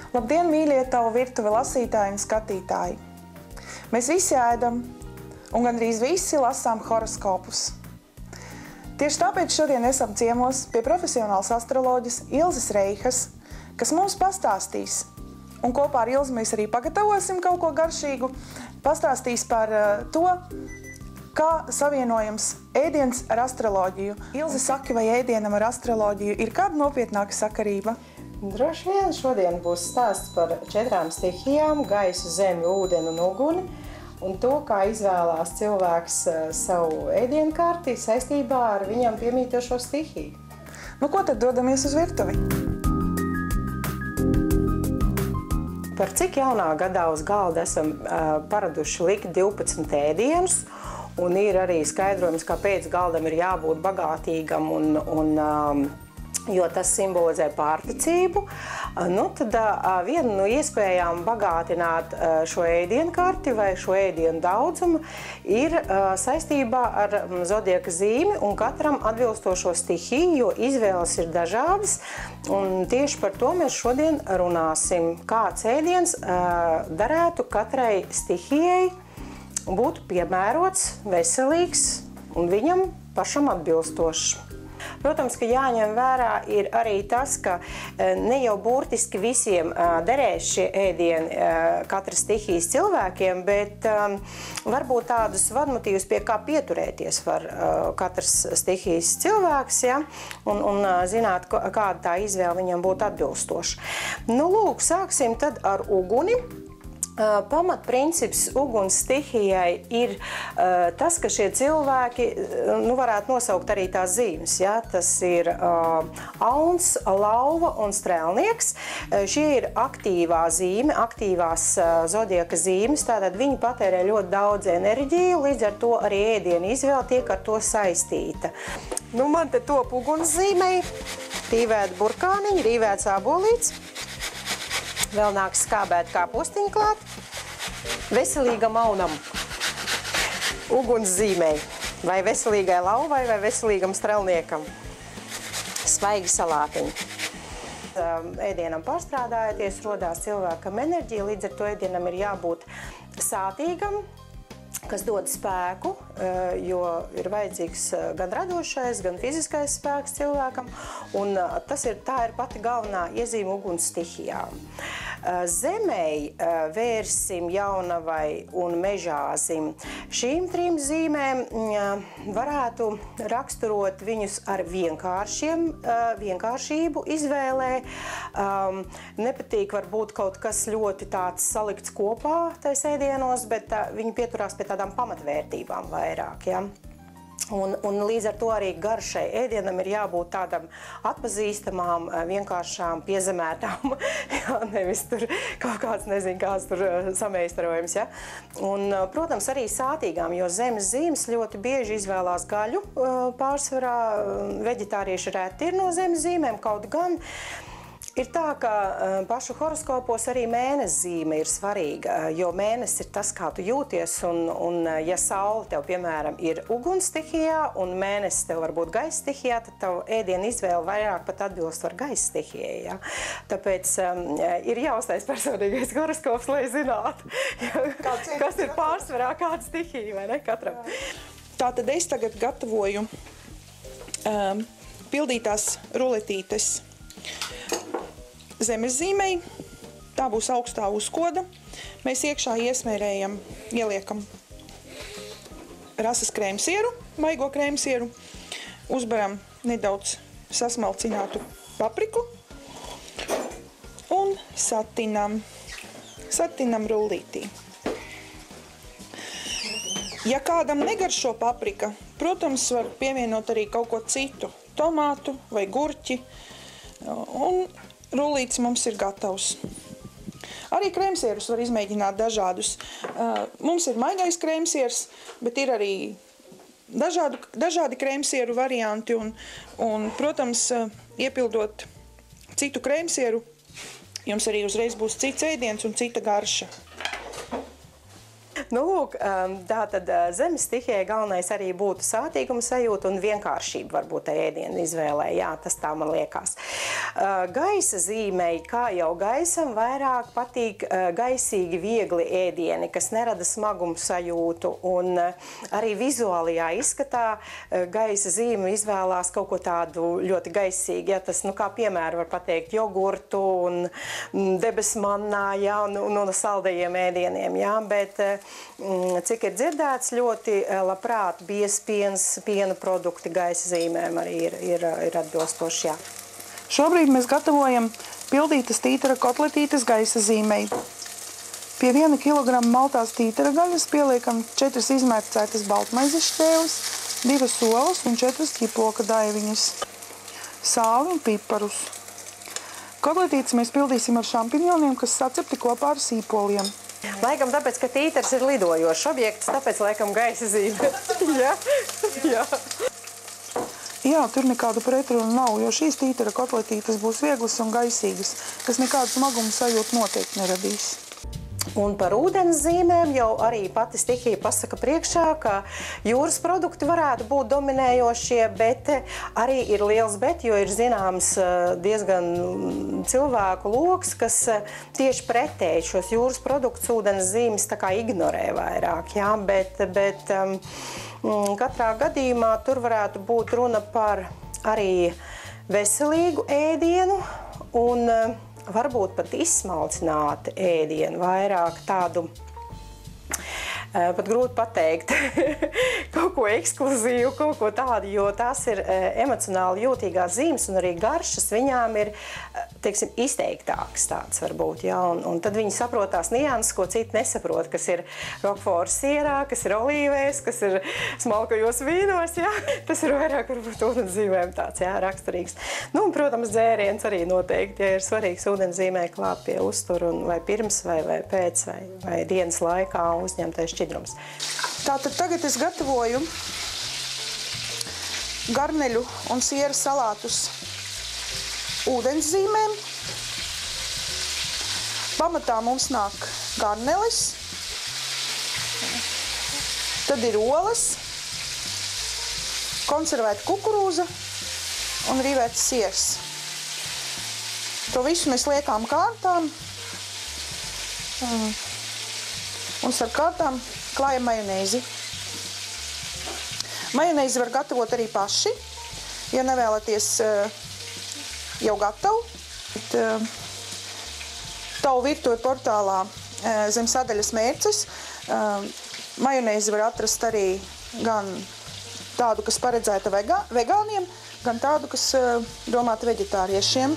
Labdien, mīļie tavu virtuvi lasītāji un skatītāji! Mēs visi ēdam un gandrīz visi lasām horoskopus. Tieši tāpēc šodien esam ciemos pie profesionālas astroloģes Ilzes Reihas, kas mums pastāstīs, un kopā ar Ilzi mēs arī pagatavosim kaut ko garšīgu, pastāstīs par to, kā savienojams ēdiens ar astroloģiju. Ilze, saki, vai ēdienam ar astroloģiju ir kāda nopietnāka sakarība? Droši vien šodien būs stāsts par 4 stihijām – gaisu, zemi, ūdeni un uguni, un to, kā izvēlās cilvēks savu ēdienkarti saistībā ar viņam piemītošo stihiju. Nu, ko tad dodamies uz virtuvi? Par cik jaunā gadā uz galda esam paraduši likt 12 ēdienus, un ir arī skaidrojums, kāpēc galdam ir jābūt bagātīgam jo tas simbolizē pārticību. Nu, tad viena no iespējām bagātināt šo ēdienkarti vai šo ēdienu daudzumu ir saistībā ar zodiaka zīmi un katram atbilstošo stihiju, jo izvēles ir dažādas. Un tieši par to mēs šodien runāsim, kāds ēdiens darētu katrai stihijai būtu piemērots, veselīgs un viņam pašam atbilstošs. Protams, ka jāņem vērā ir arī tas, ka ne jau burtiski visiem derēs šie ēdieni katras stihijas cilvēkiem, bet varbūt tādus vadmotīvus, pie kā pieturēties var katras stihijas cilvēks, ja? un zināt, kāda tā izvēle viņam būtu atbilstoša. Nu, lūk, sāksim tad ar uguni. Pamatprincips uguns stihijai ir tas, ka šie cilvēki, varētu nosaukt arī tās zīmes, ja? Tas ir auns, lauva un strēlnieks. Šie ir aktīvā zīme, aktīvās zodiaka zīmes, tātad viņi patērē ļoti daudz enerģiju, līdz ar to arī ēdienu izvēle tiek ar to saistīta. Nu, man te top uguns zīmei, rīvēta burkāniņa, rīvēts ābolīts. Vēl nāk skābēt kāpostiņu klāt. Veselīgam aunam, uguns zīmei, vai veselīgai lauvai, vai veselīgam strelniekam. Svaigi salātiņi. Ēdienam pārstrādājoties, rodās cilvēkam enerģija, līdz ar to ēdienam ir jābūt sātīgam, kas dod spēku, jo ir vajadzīgs gan radošais, gan fiziskais spēks cilvēkam, un tā ir pati galvenā iezīme uguns stihijām. Zemei, vērsim, jaunavai un mežāzim. Šīm 3 zīmēm varētu raksturot viņus ar vienkāršību izvēlē. Nepatīk varbūt kaut kas ļoti tāds salikts kopā tais ēdienos, bet viņi pieturās pie tādām pamatvērtībām vairāk, ja? Un līdz ar to arī garšai ēdienam ir jābūt tādam atpazīstamām, vienkāršām, piezemētām, jā, nevis tur kaut kāds, nezinu, kāds tur sameistarojums, ja. Un, protams, arī sātīgām, jo zemes zīmes ļoti bieži izvēlās gaļu pārsvarā, veģetārieši reti ir no zemes zīmēm, kaut gan. Ir tā, ka pašu horoskopos arī mēnesis zīme ir svarīga, jo mēnesis ir tas, kā tu jūties, un ja saule tev, piemēram, ir uguns stihijā, un mēnesis tev varbūt gaisa stihijā, tad tev ēdienu izvēle vairāk pat atbilst var gaisa stihijai, ja? Tāpēc ir jāuztais personīgais horoskops, lai zinātu, kas ir pārsvarā kāda stihija, vai ne, katram. Tātad es tagad gatavoju pildītās ruletītes zemes zīmei, tā būs augstā uzkoda. Mēs iekšā iesmērējam, ieliekam rases krēmsieru, maigo krēmsieru, uzbaram nedaudz sasmalcinātu papriku un satinam rullītī. Ja kādam negaršo paprika, protams, var pievienot arī kaut ko citu, tomātu vai gurķi, un rullītis mums ir gatavs. Arī krēmsierus var izmēģināt dažādus. Mums ir maigais krēmsiers, bet ir arī dažādi krēmsieru varianti. Un, protams, iepildot citu krēmsieru, jums arī uzreiz būs cits ēdiens un cita garša. Nu, lūk, tātad zemes stihijai galvenais arī būtu sātīguma sajūta un vienkāršība varbūt ēdienu izvēlē. Jā, tas tā man liekas. Gaisa zīmei, kā jau gaisam, vairāk patīk gaisīgi viegli ēdieni, kas nerada smagumu sajūtu. Un arī vizuālajā izskatā gaisa zīme izvēlās kaut ko tādu ļoti gaisīgu. Ja, tas, kā piemēru var pateikt jogurtu un debesmannā, ja, un saldajiem ēdieniem. Ja, bet, cik ir dzirdēts, ļoti labprāt biezpiens, piena produkti gaisa zīmēm arī ir atbilstoši, jā. Šobrīd mēs gatavojam pildītas tītara kotletītes gaisa zīmei. Pie 1 kg maltās tītara gaļas pieliekam 4 izmērcētas baltmaizes šķēles, 2 olas un 4 ķiploka daiviņas, sāli un piparus. Kotletītes mēs pildīsim ar šampinjoniem, kas sacepti kopā ar sīpoliem. Laikam tāpēc, ka tītars ir lidojošs objekts, tāpēc laikam gaisa zīme. Jā, jā. Jā, tur nekādu pretrunu nav, jo šīs tītara kotletītes būs vieglas un gaisīgas, kas nekādu smagumu sajūtu noteikti neradīs. Un par ūdens zīmēm jau arī pati stihija pasaka priekšā, ka jūras produkti varētu būt dominējošie, bet arī ir liels bet, jo ir zināms diezgan cilvēku loks, kas tieši pretēji šos jūras produktus ūdens zīmes tā kā ignorē vairāk, jā, bet katrā gadījumā tur varētu būt runa par arī veselīgu ēdienu un varbūt pat izsmalcināti ēdienu, vairāk tādu, pat grūti pateikt, kaut ko ekskluzīvu, kaut ko tādu, jo tās ir emocionāli jūtīgās zīmes un arī garšas viņām ir, teiksim, izteiktāks tāds varbūt, jā, un tad viņi saprot tās nianses, ko citi nesaprot, kas ir rokforas sierā, kas ir olīvēs, kas ir smalkajos vīnos, jā, tas ir vairāk varbūt ūdenszīmēm tāds, jā, raksturīgs. Nu, un, protams, dzēriens arī noteikti, ja ir svarīgs ūdenszīmē klāt pie uzturu vai pirms vai pēc vai dienas laikā uzņemtais šķidrums. Tātad tagad es gatavoju garneļu un sieru salātus ūdens zīmēm. Pamatā mums nāk garnelis, tad ir olas, konservēta kukurūza un rīvēts siers. To visu mēs liekām kārtām un starp kārtām klājam majonēzi. Majonēzi var gatavot arī paši, ja nevēlaties jau gatavu. Tavu virtuve portālā zem sadaļas mērces majonēzi var atrast arī gan tādu, kas paredzēta vegāniem, gan tādu, kas domāta veģetāriešiem.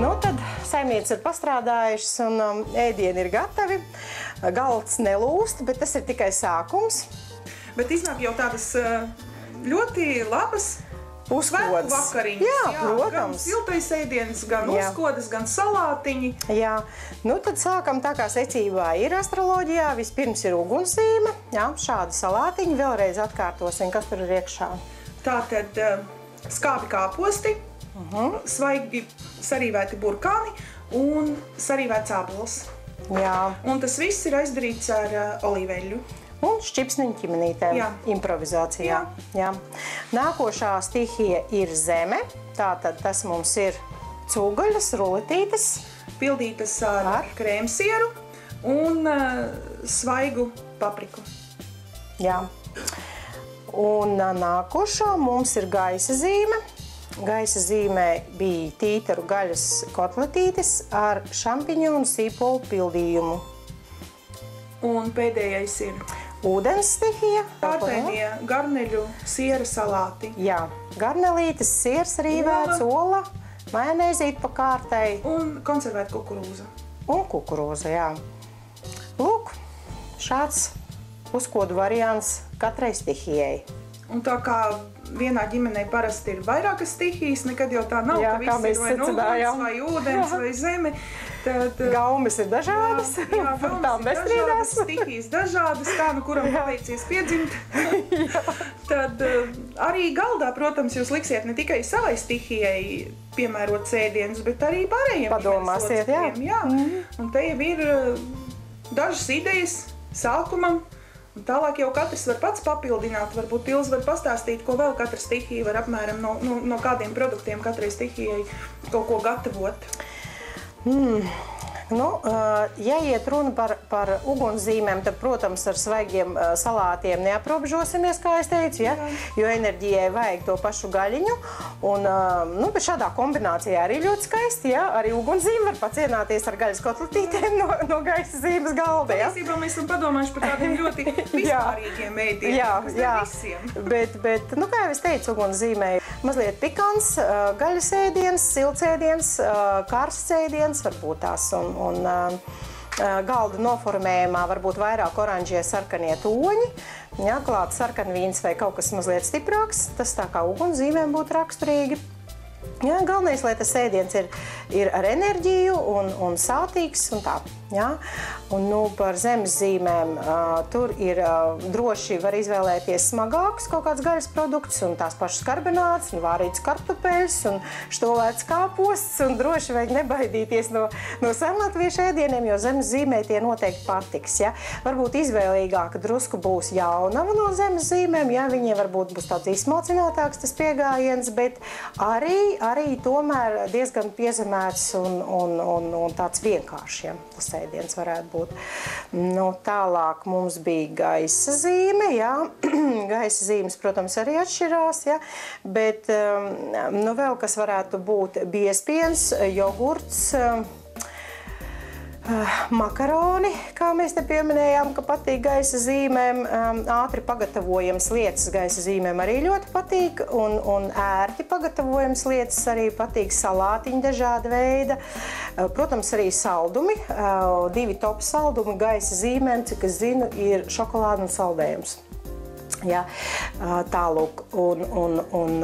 Nu, tad saimniece ir pastrādājušas un ēdieni ir gatavi. Galds nelūst, bet tas ir tikai sākums. Bet iznāk jau tādas ļoti labas svētku vakariņas. Jā, protams. Gan siltais ēdiens, gan uzkodas, gan salātiņi. Jā, nu tad sākam tā kā secībā ir astroloģijā. Vispirms ir ugunszīme, jā, šādi salātiņi. Vēlreiz atkārtosim, kas tur ir iekšā. Tātad skābi kāposti, svaigi sarīvēti burkāni un sarīvēts ābols. Jā. Un tas viss ir aizdarīts ar olīveļu. Un šķipsniņu ķimenītēm, improvizācijā. Jā. Nākošā stihija ir zeme. Tātad tas mums ir cūgaļas, ruletītes. Pildītas ar krēmsieru un svaigu papriku. Jā. Un nākošā mums ir gaisa zīme. Gaisa zīmē bija tītaru gaļas kotletītes ar šampiņonu sīpolu pildījumu. Un pēdējais ir ūdens stihija. Kārtējie garneļu siera salāti. Jā, garnelītes, siers rīvēts, ola, majonēzīt pa kārtai. Un konservēta kukurūza. Un kukurūza, jā. Lūk, šāds uzkodu variants katrai stihijai. Un tā kā vienā ģimenē parasti ir vairākas stihijas, nekad jau tā nav, jā, ka viss ir vai uguns, vai ūdens, vai zeme. Tad, gaumes ir dažādas, par tām nestrīdās. Stihijas dažādas, kā nu kuram paveicies piedzimt. Tad tad arī galdā, protams, jūs liksiet ne tikai savai stihijai piemērot ēdienus, bet arī pārējiem. Padomāsiet, jā. Un te jau ir dažas idejas sākumam, un tālāk jau katrs var pats papildināt. Varbūt Ilze var pastāstīt, ko vēl katra stihija var apmēram no kādiem produktiem katrai stihijai kaut ko gatavot. Nu, ja iet runa par ugunszīmēm, tad, protams, ar svaigiem salātiem neaprobežosimies, kā es teicu, ja? Jo enerģijai vajag to pašu gaļiņu. Un, bet šādā kombinācijā arī ļoti skaisti, ja? Arī ugunszīme var pacienāties ar gaļas kotletītēm no gaisa zīmes galda. Ja? Patiesībā mēs esam padomājuši par tādiem ļoti vispārīgiem ēdieniem, kas ir visiem. Bet, kā jau es teicu, ugunszīmē mazliet pikants, gaļas ēdiens, silts ēdiens, karsts ēdiens, varbūt tās un galda noformējumā varbūt vairāk oranžie sarkanie toņi, ja, klāt sarkanvīns vai kaut kas mazliet stiprāks, tas tā kā ugunszīmēm būtu raksturīgi. Ja, galvenais, lai tas ēdiens ir ar enerģiju un sātīgs un tā. Ja? Un par zemes zīmēm tur ir droši var izvēlēties smagākus kaut kāds gaļas produktus un tās pašas karbonāts un vārītas kartupeļus un štovēts kāposts un droši vajag nebaidīties no senlatviešu ēdieniem, jo zemes zīmē tie noteikti patiks. Ja? Varbūt izvēlīgāka drusku būs jaunava no zemes zīmēm, ja viņiem varbūt būs tāds izsmalcinātāks tas piegājiens, bet arī tomēr diezgan piezemēts un tāds vienkāršs, ja? Tas ēdiens varētu būt. Tālāk mums bija gaisa zīme, jā. Gaisa zīmes, protams, arī atšķirās, jā. Bet vēl kas varētu būt biezpiens, jogurts, makaroni, kā mēs te pieminējām, ka patīk gaisa zīmēm, ātri pagatavojams lietas gaisa zīmēm arī ļoti patīk, un ērti pagatavojams lietas arī patīk, salātiņi dažāda veida, protams, arī saldumi, 2 top saldumi gaisa zīmēm, cik es zinu, ir šokolāda un saldējums. Ja, tālūk, un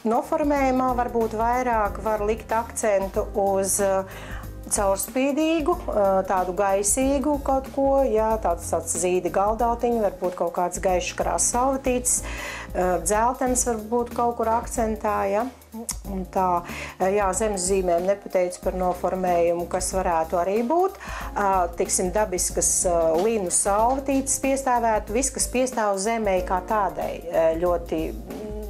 noformējumā varbūt vairāk var likt akcentu uz caurspīdīgu, tādu gaisīgu kaut ko, jā, tāds zīdi galdautiņi, varbūt kaut kāds gaišs krāsas salvetītes, dzeltenis varbūt kaut kur akcentā, ja. Un tā, jā, zemes zīmēm nepateicu par noformējumu, kas varētu arī būt. Tiksim, dabiskas linu salvetītes piestāvētu, viss, kas piestāv zemē kā tādai, ļoti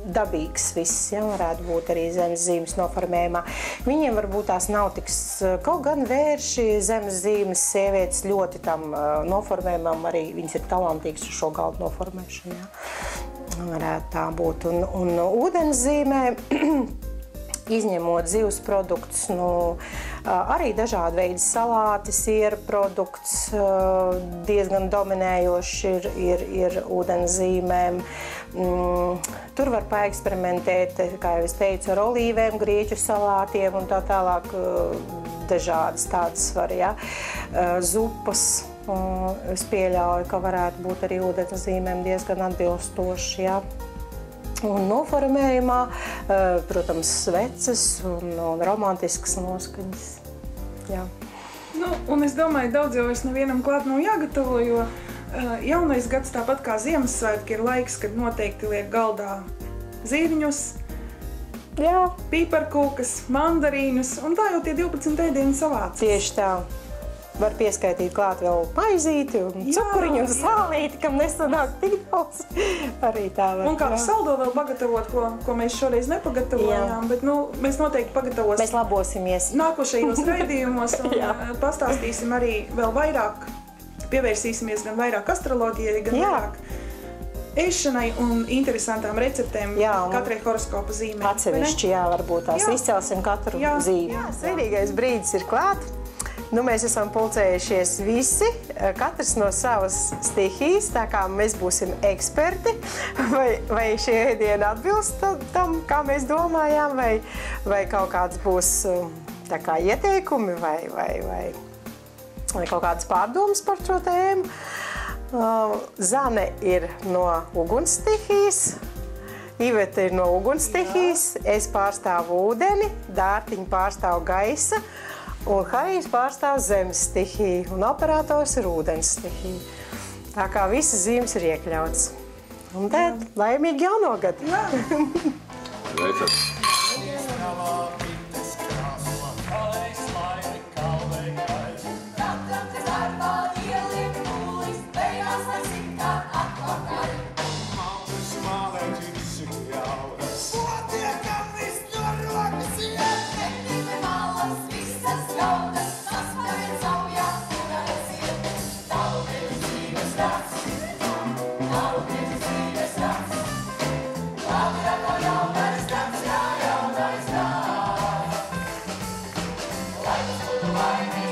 dabīgs viss, ja, varētu būt arī zemes zīmes noformējumā. Viņiem varbūt tās nav tiks, kaut gan vērši zemes zīmes sievietes ļoti tam noformējumam, arī viņas ir talantīgas uz šo galdu noformēšanu, ja. Varētu tā būt. Un ūdens zīmē, izņemot zivs produktus, arī dažādi veidi salāti, siera produkts, diezgan dominējoši ir ūdens zīmēm. Tur var paeksperimentēt, kā jau es teicu, ar olīvēm, grieķu salātiem un tā tālāk dažādas tādas var, ja. Zupas, es pieļauju, ka varētu būt arī ūdens zīmēm diezgan atbilstoši, ja. Un noformējumā, protams, sveces un romantiskas noskaņas, jā. Un es domāju, daudz jau es nevienam klāt nav jāgatavo, jo jaunais gads tāpat kā Ziemassvētki ir laiks, kad noteikti liek galdā zīriņus, jā, pīparkūkas, mandarīnus, un tā jau tie 12 ēdieni savācas. Tieši tā. Var pieskaitīt klāt vēl maizīti un cukuriņu un sālīti, kam nesanāk tik daudz. Arī tā var. Un kādu saldo vēl pagatavot, ko mēs šoreiz nepagatavojām, bet mēs noteikti pagatavosim. Mēs labosimies. Nākošajos raidījumos un pastāstīsim arī vēl vairāk, pievērsīsimies gan vairāk astroloģijai, gan vairāk ēšanai un interesantām receptēm katrai horoskopa zīmē. Atsevišķi, jā, varbūt tās izcelsim katru zīmi. Sērīgais brīdis ir klāt. Mēs esam pulcējušies visi, katrs no savas stihijas, tā kā mēs būsim eksperti, vai šie ēdieni atbilst tam, kā mēs domājām, vai kaut kāds būs tā kā ieteikumi, vai kaut kādas pārdomas par šo tēmu. Zane ir no ugunsstihijas, Iveta ir no ugunsstihijas, es pārstāvu ūdeni, Dārtiņa pārstāvu gaisa, un Harijs pārstāv zemes stihiju, un operators ir ūdens stihija. Tā kā visas zīmes ir iekļautas. Un tad laimīgi jauno gadu! Veicam! Life is full of lightning.